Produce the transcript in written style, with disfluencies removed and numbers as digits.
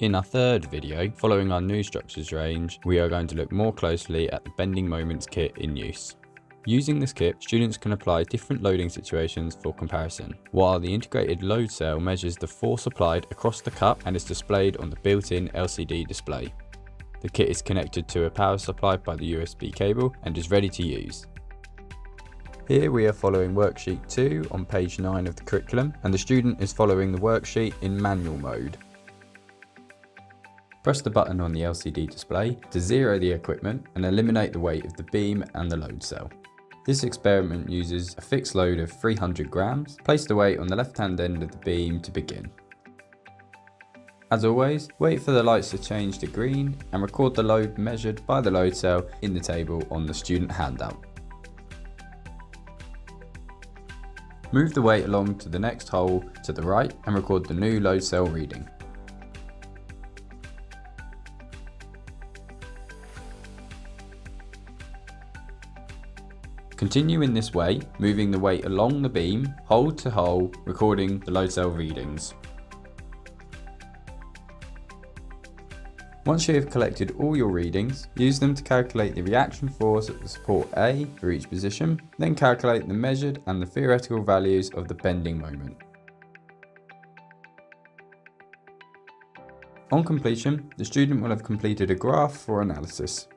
In our third video, following our new structures range, we are going to look more closely at the bending moments kit in use. Using this kit, students can apply different loading situations for comparison, while the integrated load cell measures the force applied across the cup and is displayed on the built-in LCD display. The kit is connected to a power supply by the USB cable and is ready to use. Here we are following worksheet 2 on page 9 of the curriculum, and the student is following the worksheet in manual mode. Press the button on the LCD display to zero the equipment and eliminate the weight of the beam and the load cell. This experiment uses a fixed load of 300 grams. Place the weight on the left-hand end of the beam to begin. As always, wait for the lights to change to green and record the load measured by the load cell in the table on the student handout. Move the weight along to the next hole to the right and record the new load cell reading. Continue in this way, moving the weight along the beam, hole to hole, recording the load cell readings. Once you have collected all your readings, use them to calculate the reaction force at the support A for each position, then calculate the measured and the theoretical values of the bending moment. On completion, the student will have completed a graph for analysis.